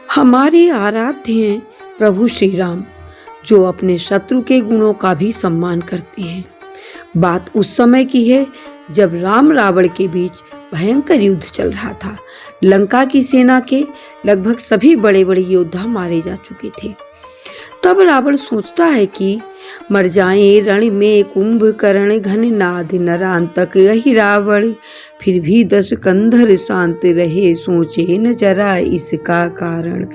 हमारे आराध्य हैं प्रभु श्री राम, जो अपने शत्रु के गुणों का भी सम्मान करते हैं। बात उस समय की है जब राम रावण के बीच भयंकर युद्ध चल रहा था। लंका की सेना के लगभग सभी बड़े बड़े योद्धा मारे जा चुके थे। तब रावण सोचता है कि मर जाएं रण में कुंभकर्ण घन नाद नरांतक यही रावण, फिर भी दश कंधर शांत रहे सोचे न जरा इसका कारण।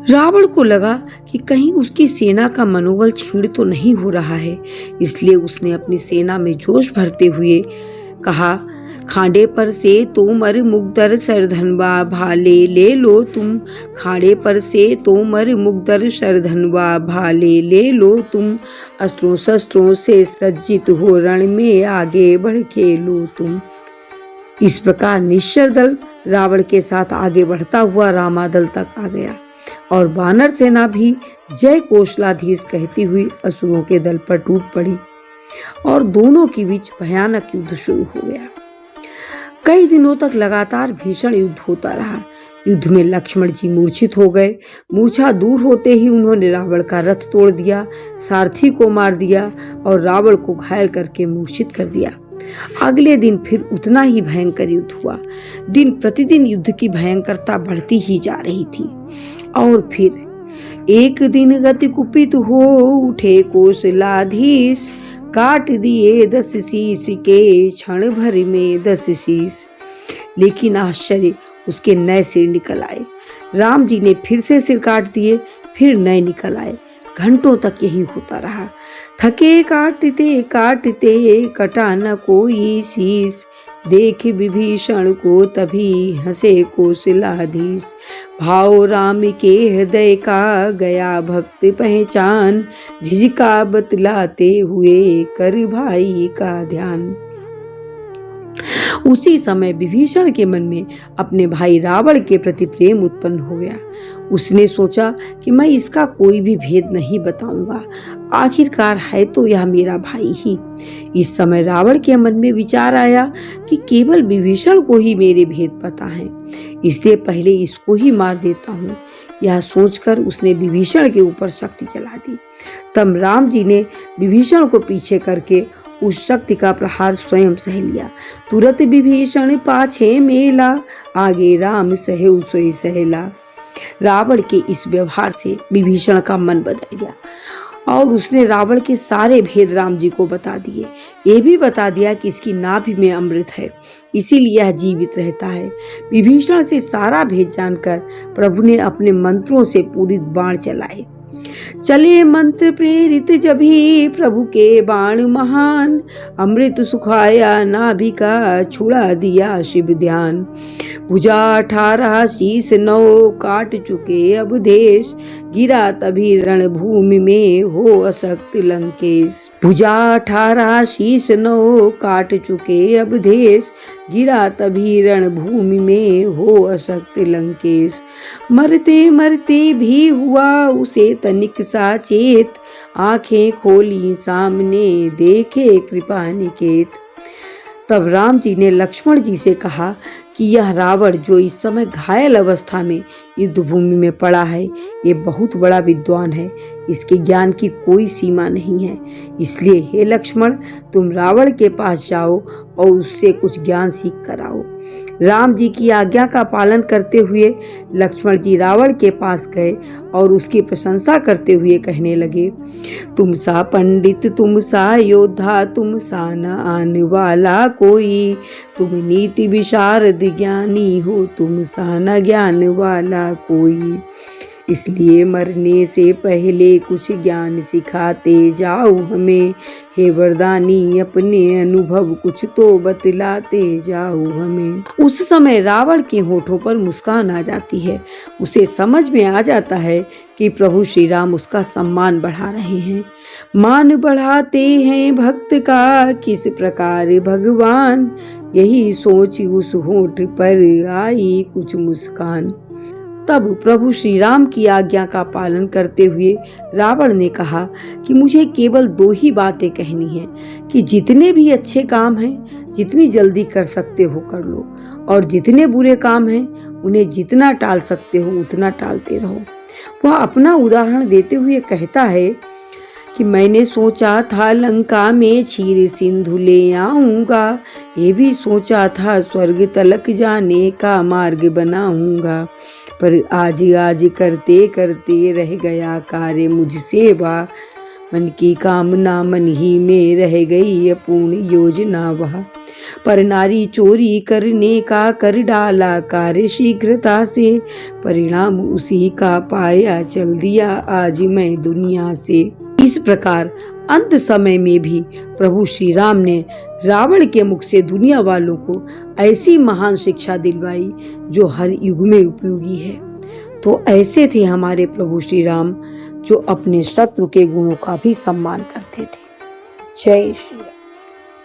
रावण को लगा कि कहीं उसकी सेना का मनोबल क्षीण तो नहीं हो रहा है, इसलिए उसने अपनी सेना में जोश भरते हुए कहा, खांडे पर से तोमर मुगदर सरधनवा भाले ले लो तुम, खांडे पर से तोमर मुगदर सरधनवा भाले ले लो तुम, अस्त्रों शस्त्रों से सज्जित हो रण में आगे बढ़ के लो तुम। इस प्रकार निश्चर दल रावण के साथ आगे बढ़ता हुआ रामादल तक आ गया और वानर सेना भी जय कौशलाधीश कहती हुई असुरों के दल पर टूट पड़ी और दोनों के बीच भयानक युद्ध शुरू हो गया। कई दिनों तक लगातार भीषण युद्ध होता रहा। युद्ध में लक्ष्मण जी मूर्छित हो गए। मूर्छा दूर होते ही उन्होंने रावण का रथ तोड़ दिया, सारथी को मार दिया और रावण को घायल करके मूर्छित कर दिया। अगले दिन फिर उतना ही भयंकर युद्ध हुआ। दिन प्रतिदिन युद्ध की भयंकरता बढ़ती ही जा रही थी। और फिर एक दिन गति कुपित हो उठे कौशलाधीश, काट दिए 10 शीश के क्षण भर में 10 शीश। लेकिन आश्चर्य, उसके नए सिर निकल आए। राम जी ने फिर से सिर काट दिए, फिर नए निकल आए। घंटों तक यही होता रहा। थके काटते काटते कटा न कोई शीश, देख विभीषण को तभी हंसे कौशलाधीश। भाव राम के हृदय का गया भक्त पहचान, झिझका बतलाते हुए कर भाई का ध्यान। उसी समय विभीषण के मन में अपने भाई रावण के प्रति प्रेम उत्पन्न हो गया। उसने सोचा कि मैं इसका कोई भी भेद नहीं बताऊंगा, आखिरकार है तो यह मेरा भाई ही। इस समय रावण के मन में विचार आया कि केवल विभीषण को ही मेरे भेद पता है, इसलिए पहले इसको ही मार देता हूँ। यह सोचकर उसने विभीषण के ऊपर शक्ति चला दी। तब राम जी ने विभीषण को पीछे करके उस शक्ति का प्रहार स्वयं सह लिया। तुरंत विभीषण पाछे मेला, आगे राम सहे सोई सहेला। रावण के इस व्यवहार से विभीषण का मन बदल गया और उसने रावण के सारे भेद राम जी को बता दिए। ये भी बता दिया कि इसकी नाभि में अमृत है, इसीलिए यह जीवित रहता है। विभीषण से सारा भेद जानकर प्रभु ने अपने मंत्रों से पूरी बाण चलाए। चले मंत्र प्रेरित जभी प्रभु के बाण महान, अमृत सुखाया नाभि का छुड़ा दिया शिव ध्यान। भुजा 18 शीश 9 काट चुके अब देश, गिरा तभी रणभूमि में हो असक्त लंकेश। भुजा 18 शीश 9 काट चुके अब देश, गिरा तभी रणभूमि में हो असक्त लंकेश। मरते मरते भी हुआ उसे तनिक सा चेत, आंखें खोली सामने देखे कृपा निकेत। तब राम जी ने लक्ष्मण जी से कहा कि यह रावण जो इस समय घायल अवस्था में युद्ध भूमि में पड़ा है, ये बहुत बड़ा विद्वान है, इसके ज्ञान की कोई सीमा नहीं है। इसलिए हे लक्ष्मण, तुम रावण के पास जाओ और उससे कुछ ज्ञान सीख कर आओ। राम जी की आज्ञा का पालन करते हुए लक्ष्मण जी रावण के पास गए और उसकी प्रशंसा करते हुए कहने लगे, तुम सा पंडित, तुम सा योद्धा, तुम सा न आने वाला कोई, तुम नीति विशारद ज्ञानी हो, तुम सा न ज्ञान वाला कोई। इसलिए मरने से पहले कुछ ज्ञान सिखाते जाओ हमें, हे वरदानी अपने अनुभव कुछ तो बतलाते जाओ हमें। उस समय रावण के होठों पर मुस्कान आ जाती है। उसे समझ में आ जाता है कि प्रभु श्री राम उसका सम्मान बढ़ा रहे हैं। मान बढ़ाते हैं भक्त का किस प्रकार भगवान, यही सोच उस होठ पर आई कुछ मुस्कान। तब प्रभु श्री राम की आज्ञा का पालन करते हुए रावण ने कहा कि मुझे केवल 2 ही बातें कहनी हैं कि जितने भी अच्छे काम हैं जितनी जल्दी कर सकते हो कर लो, और जितने बुरे काम हैं उन्हें जितना टाल सकते हो उतना टालते रहो। वह अपना उदाहरण देते हुए कहता है कि मैंने सोचा था लंका में क्षीर सिंधु ले आऊंगा, ये भी सोचा था स्वर्ग तलक जाने का मार्ग बनाऊंगा, पर आज आज करते करते रह गया कार्य मुझसे वह, मन की कामना मन ही में रह गई अपूर्ण योजना वह, पर नारी चोरी करने का कर डाला कार्य शीघ्रता से, परिणाम उसी का पाया चल दिया आज मैं दुनिया से। इस प्रकार अंत समय में भी प्रभु श्री राम ने रावण के मुख से दुनिया वालों को ऐसी महान शिक्षा दिलवाई जो हर युग में उपयोगी है। तो ऐसे थे हमारे प्रभु श्री राम, जो अपने शत्रु के गुणों का भी सम्मान करते थे। जय श्री राम।